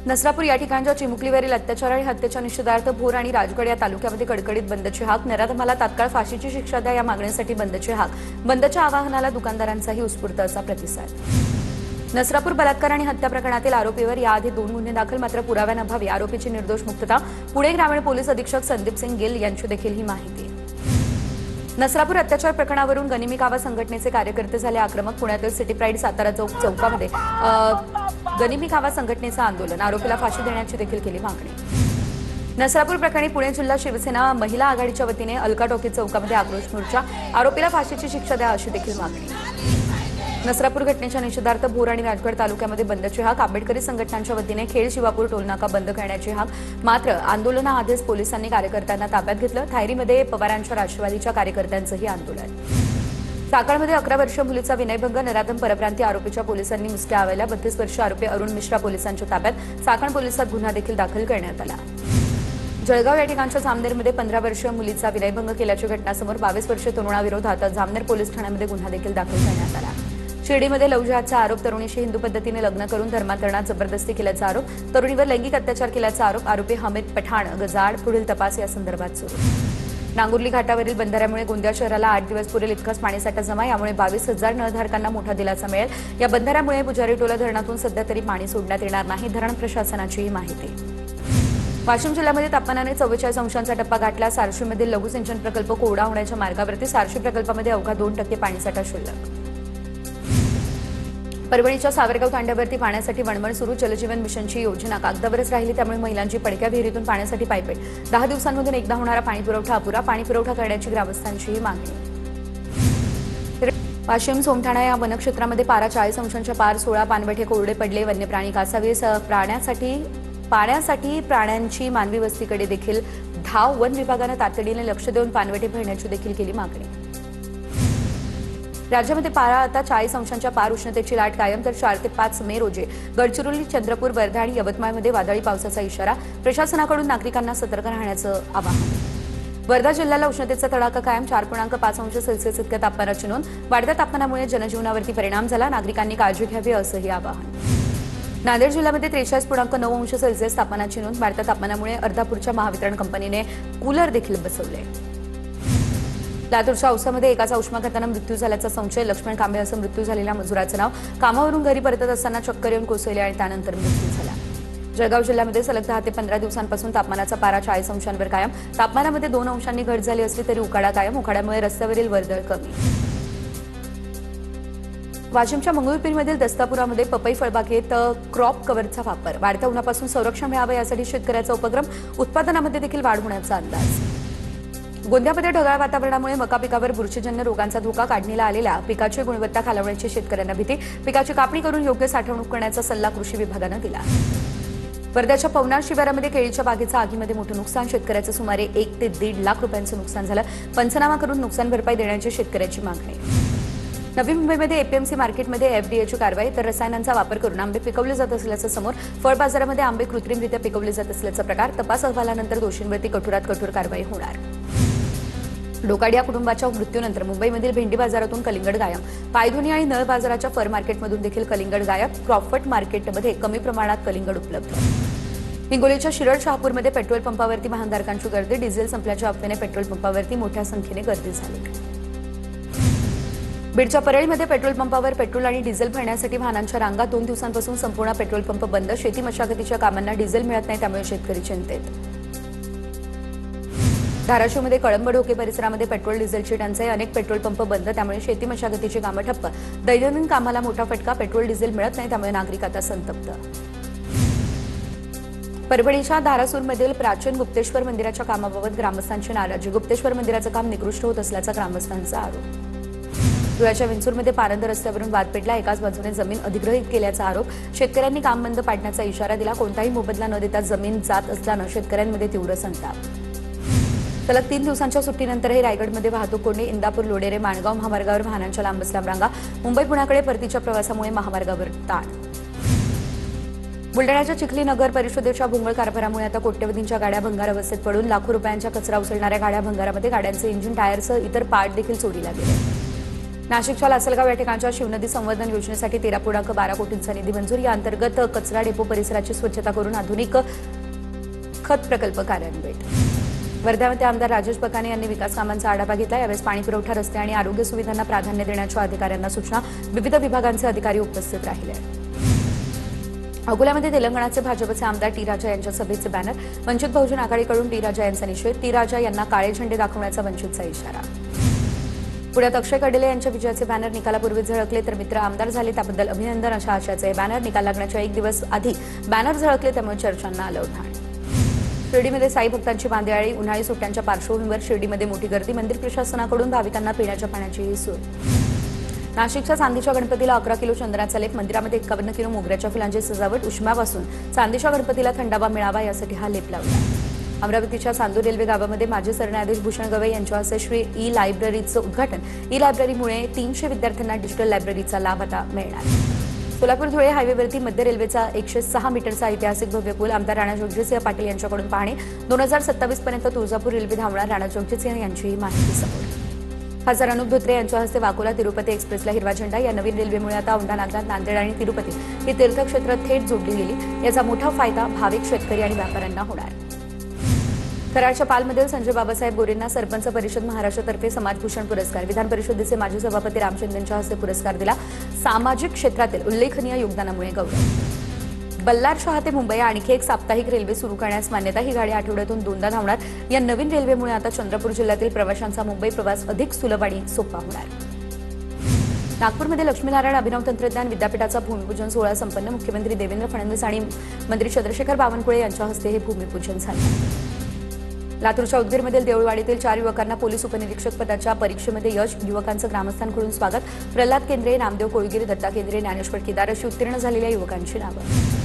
नसरापूर या ठिकाणच्या चिमुकलीवरील अत्याचार आणि हत्येच्या निषेधार्थ भोर आणि राजगड या तालुक्यामध्ये कडकडीत बंदची हाक. नराधमाला तात्काळ फाशीची शिक्षा द्या या मागणीसाठी बंदची हाक. बंदच्या आवाहनाला दुकानदारांचाही उत्स्फूर्त असा प्रतिसाद. नसरापूर बलात्कार आणि हत्या प्रकरणातील आरोपीवर याआधी 2 गुन्हे दाखल, मात्र पुराव्याअभावी आरोपीची निर्दोष मुक्तता. पुणे ग्रामीण पोलीस अधीक्षक संदीप सिंग गिल यांची देखील ही माहिती. नसरापूर अत्याचार प्रकरणावरून गनिमी कावा संघटनेचे कार्यकर्ते झाले आक्रमक. पुण्यातील सिटी प्राईड सातारा चौकामध्ये गनिमी कावा संघटनेचं आंदोलन. आरोपीला फाशी देण्याची देखील केली मागणी. नसरापूर प्रकरणी पुणे जिल्हा शिवसेना महिला आघाडीच्या वतीने अलका टॉकीज चौकामध्ये आक्रोश मोर्चा. आरोपीला फाशीची शिक्षा द्या अशी देखील मागणी. नसरापूर घटनेच्या निषेधार्थ भोर आणि राजगड तालुक्यामध्ये बंदची हाक. आंबेडकरी संघटनांच्या वतीने खेड शिवापूर टोलनाका बंद करण्याची हाक. मात्र आंदोलनाआधीच पोलिसांनी कार्यकर्त्यांना ताब्यात घेतलं. थायरीमध्ये पवारांच्या राष्ट्रवादीच्या कार्यकर्त्यांचंही आंदोलन. साकळमध्ये 11 वर्षीय मुलीचा विनयभंग. नराधम परप्रांतीय आरोपीच्या पोलिसांनी मुसक्या आवळल्या. 32 वर्षीय आरोपी अरुण मिश्रा पोलिसांच्या ताब्यात. साकळ पोलिसात गुन्हा देखील दाखल करण्यात आला. जळगाव या ठिकाणच्या जामनेरमध्ये 15 वर्षीय मुलीचा विनयभंग केल्याची घटना समोर. 22 वर्षीय तरुणाविरोधात जामनेर पोलीस ठाण्यामध्ये गुन्हा देखील दाखल करण्यात आला. शिर्डीमध्ये लव्ह जिहादचा आरोप. तरुणीशी हिंदू पद्धतीने लग्न करून धर्मांतरणात जबरदस्ती केल्याचा आरोप. तरुणीवर लैंगिक अत्याचार केल्याचा आरोप. आरोपी हमीद पठाण गजाड. पुढील तपास या संदर्भात सुरू. नांगुर्ली घाटावरील बंधाऱ्यामुळे गोंदिया शहराला 8 दिवस पुरेल इतकाच पाणीसाठा जमा. यामुळे 22,000 नळधारकांना मोठा दिलासा मिळेल. या बंधाऱ्यामुळे पुजारीटोला धरणातून सध्या तरी पाणी सोडण्यात येणार नाही. धरण प्रशासनाची ही माहिती. वाशिम जिल्ह्यामध्ये तापमानाने 44 अंशांचा टप्पा गाठला. सारशीमधील लघु सिंचन प्रकल्प कोरडा होण्याच्या मार्गावरती. सारशी प्रकल्पामध्ये अवघा 2% पाणीसाठा शिल्लक. परभणीच्या सावरगाव तांड्यावरती पाण्यासाठी वणवण सुरू. जलजीवन मिशनची योजना कागदावरच राहिली, त्यामुळे महिलांची पडक्या विहिरीतून पाण्यासाठी पायपीट. 10 दिवसांमधून एकदा होणारा पाणीपुरवठा अपुरा. पाणीपुरवठा करण्याची ग्रामस्थांचीही मागणी. वाशिम सोमठाणा या वनक्षेत्रामध्ये पारा 40 अंशांच्या पार. 16 पाणवठे कोरडे पडले. वन्यप्राणी कासावीस. पाण्यासाठी प्राण्यांची मानवी वस्तीकडे देखील धाव. वन विभागानं तातडीने लक्ष देऊन पाणवठे भरण्याची देखील केली मागणी. राज्यामध्ये पारा आता 40 अंशांच्या पार. उष्णतेची लाट कायम. तर 4 ते 5 मे रोजी गडचिरोली, चंद्रपूर, वर्धा आणि यवतमाळमध्ये वादळी पावसाचा इशारा. प्रशासनाकडून नागरिकांना सतर्क राहण्याचं आवाहन. वर्धा जिल्ह्याला उष्णतेचा तडाखा कायम. 4.5 अंश सेल्सिअस इतक्या तापमानाची नोंद. वाढत्या तापमानामुळे जनजीवनावरती परिणाम झाला. नागरिकांनी काळजी घ्यावी असंही आवाहन. नांदेड जिल्ह्यामध्ये 43.9 अंश सेल्सिअस तापमानाची नोंद. वाढत्या तापमानामुळे अर्धापूरच्या महावितरण कंपनीने कूलर देखील बसवले. लातूरच्या औसामध्ये एकाचा उष्माघाताने मृत्यू झाल्याचा संशय. लक्ष्मण कांबळे असं मृत्यू झालेल्या मजुराचं नाव. कामावरून घरी परतत असताना चक्कर येऊन कोसळले आणि त्यानंतर मृत्यू झाला. जळगाव जिल्ह्यामध्ये सलग 10 ते 15 दिवसांपासून तापमानाचा पारा 40 अंशांवर कायम. तापमानामध्ये 2 अंशांनी घट झाली असली तरी उकाडा कायम. उकाड्यामुळे रस्त्यावरील वर्दळ कमी. वाशिमच्या मंगळूरपीरमधील दस्तापुरामध्ये पपई फळबागेत क्रॉप कव्हरचा वापर. वाढत्या उन्हापासून संरक्षण मिळावं यासाठी शेतकऱ्याचा उपक्रम. उत्पादनामध्ये देखील वाढ होण्याचा अंदाज. गोंदियामध्ये ढगाळ वातावरणामुळे मका पिकावर बुरशीजन्य रोगांचा धोका. काढणीला आलेल्या पिकाची गुणवत्ता खालावण्याची शेतकऱ्यांना भीती. पिकाची कापणी करून योग्य साठवणूक करण्याचा सल्ला कृषी विभागानं दिला. वर्ध्याच्या पवनार शिवारामध्ये केळीच्या बागेचं आगीमध्ये मोठं नुकसान. शेतकऱ्याचं सुमारे 1 ते 1.5 लाख रुपयांचं नुकसान झालं. पंचनामा करून नुकसान भरपाई देण्याची शेतकऱ्याची मागणी. नवी मुंबईमध्ये एपीएमसी मार्केटमध्ये एफडीएची कारवाई. तर रसायनांचा वापर करून आंबे पिकवले जात असल्याचं समोर. फळ बाजारामध्ये आंबे कृत्रिमरित्या पिकवले जात असल्याचा प्रकार. तपास अहवालानंतर दोषींवरती कठोरात कठोर कारवाई होणार. डोकाडिया कुटुंबाच्या मृत्यूनंतर मुंबईमधील भेंडी बाजारातून कलिंगड गायब. पायधुनी आणि नळ बाजाराच्या फर मार्केटमधून देखील कलिंगड गायब. क्रॉफर्ट मार्केटमध्ये कमी प्रमाणात कलिंगड उपलब्ध. हिंगोलीच्या शिरड शहापूरमध्ये पेट्रोल पंपावरती वाहनधारकांची गर्दी. डिझेल संपल्याच्या अफवेने पेट्रोल पंपावरती मोठ्या संख्येने गर्दी झाली. बीडच्या परळीमध्ये पेट्रोल पंपावर पेट्रोल आणि डिझेल भरण्यासाठी वाहनांच्या रांगा. 2 दिवसांपासून संपूर्ण पेट्रोल पंप बंद. शेती मशागतीच्या कामांना डिझेल मिळत नाही, त्यामुळे शेतकरी चिंतेत. धाराशिवमध्ये कळंब ढोके परिसरामध्ये पेट्रोल डिझेलची टंचाई. अनेक पेट्रोल पंप बंद, त्यामुळे शेती मशागतीची कामं ठप्प. दैनंदिन कामाला मोठा फटका. पेट्रोल डिझेल मिळत नाही, त्यामुळे नागरिक आता संतप्त. परभणीच्या धारासूरमधील प्राचीन गुप्तेश्वर मंदिराच्या कामाबाबत ग्रामस्थांची नाराजी. गुप्तेश्वर मंदिराचं काम निकृष्ट होत असल्याचा ग्रामस्थांचा आरोप. धुळ्याच्या विंचूरमध्ये पारंद रस्त्यावरून वाद पेटला. एकाच बाजूने जमीन अधिग्रहित केल्याचा आरोप. शेतकऱ्यांनी काम बंद पाडण्याचा इशारा दिला. कोणताही मोबदला न देता जमीन जात असल्यानं शेतकऱ्यांमध्ये तीव्र संताप. सलग 3 दिवसांच्या सुट्टीनंतरही रायगडमध्ये वाहतूक कोंडी. इंदापूर लोडेरे माणगाव महामार्गावर वाहनांच्या लांबच लांब रांगा. मुंबई पुण्याकडे परतीच्या प्रवासामुळे महामार्गावर ताण. बुलढाण्याच्या चिखली नगर परिषदेच्या भोंगळ कारभारामुळे आता कोट्यवधींच्या गाड्या भंगार अवस्थेत पडून लाखो रुपयांचा कचरा उचलणाऱ्या गाड्या भंगारामध्ये. गाड्यांचे इंजिन, टायरसह इतर पार्ट देखील चोरीला गेले. नाशिकच्या लासलगाव या ठिकाणच्या शिवनदी संवर्धन योजनेसाठी 13.12 कोटींचा निधी मंजूर. या अंतर्गत कचरा डेपो परिसराची स्वच्छता करून आधुनिक खत प्रकल्प कार्यान्वित. वर्ध्यामध्ये आमदार राजेश बकाने यांनी विकास कामांचा आढावा घेतला. यावेळेस पाणी पुरवठा, रस्ते आणि आरोग्य सुविधांना प्राधान्य देण्याच्या अधिकाऱ्यांना सूचना. विविध विभागांचे अधिकारी उपस्थित राहिले. अकोल्यामध्ये तेलंगणाचे भाजपचे आमदार टी राजा यांच्या सभेचे बॅनर. वंचित बहुजन आघाडीकडून टी राजा यांचा निषेध. टी राजा यांना काळे झेंडे दाखवण्याचा वंचितचा इशारा. पुण्यात अक्षय कडले यांच्या विजयाचे बॅनर निकालापूर्वीच झळकले तर मित्र आमदार झाले त्याबद्दल अभिनंदन अशा आशयाचे बॅनर. निकाल लागण्याच्या एक दिवस आधी बॅनर झळकले त्यामुळे चर्चांना आलं उधाण. शिर्डीमध्ये साई भक्तांची बांदियाळी. उन्हाळी सुट्ट्यांच्या पार्श्वभूमीवर शिर्डीमध्ये मोठी गर्दी. मंदिर प्रशासनाकडून भाविकांना पिण्याच्या पाण्याची सोय. नाशिकच्या चांदीच्या गणपतीला 11 किलो चंदनाचा लेप. मंदिरामध्ये 51 किलो मोगऱ्याच्या फुलांची सजावट. उष्म्यापासून चांदीच्या गणपतीला थंडावा मिळावा यासाठी हा लेप लावला. अमरावतीच्या चांदूर रेल्वे गावामध्ये माजी सरन्यायाधीश भूषण गवई यांच्या हस्ते श्री ई लायब्ररीचं उद्घाटन. ई लायब्ररीमुळे 300 विद्यार्थ्यांना डिजिटल लायब्ररीचा लाभ आता मिळणार. सोलापूर धुळे हायवेवरती मध्य रेल्वेचा 106 मीटरचा ऐतिहासिक भव्य पूल. आमदार राणा जगजितसिंह पाटील यांच्याकडून पाहणी. 2027 पर्यंत तुळजापूर रेल्वे धावणार. राणा जगजितसिंह यांची ही माहिती समोर. खासदार अनुप धोत्रे यांच्या हस्ते वाकोला तिरुपती एक्सप्रेसला हिरवा झेंडा. या नवीन रेल्वेमुळे आता औंढा नागनाथ, नांदेड आणि तिरुपती ही तीर्थक्षेत्र थेट जोडली गेली. याचा मोठा फायदा भाविक, शेतकरी आणि व्यापाऱ्यांना होणार. कराडच्या पालमधील संजय बाबासाहेब गोरेंना सरपंच परिषद महाराष्ट्रातर्फे समाजभूषण पुरस्कार. विधान परिषदेचे माजी सभापती रामचंद्र यांच्या हस्ते पुरस्कार दिला. सामाजिक क्षेत्रातील उल्लेखनीय योगदानामुळे गौरव. बल्लार शहा ते मुंबई आणखी एक साप्ताहिक रेल्वे सुरू करण्यास मान्यता. ही गाडी आठवड्यातून 2दा धावणार. या नवीन रेल्वेमुळे आता चंद्रपूर जिल्ह्यातील प्रवाशांचा मुंबई प्रवास अधिक सुलभ आणि सोपा होणार. नागपूरमध्ये लक्ष्मीनारायण अभिनव तंत्रज्ञान विद्यापीठाचा भूमिपूजन सोहळा संपन्न. मुख्यमंत्री देवेंद्र फडणवीस आणि मंत्री चंद्रशेखर बावनकुळे यांच्या हस्ते हे भूमिपूजन झाले. लातूरच्या उदगीरमधील देऊळवाडीतील 4 युवकांना पोलीस उपनिरीक्षक पदाच्या परीक्षेमध्ये यश. युवकांचं ग्रामस्थांकडून स्वागत. प्रल्हाद केंद्रे, नामदेव कोळगिरी, दत्ता केंद्रे, ज्ञानेश्वर केदार अशी उत्तीर्ण झालेल्या युवकांची नावं.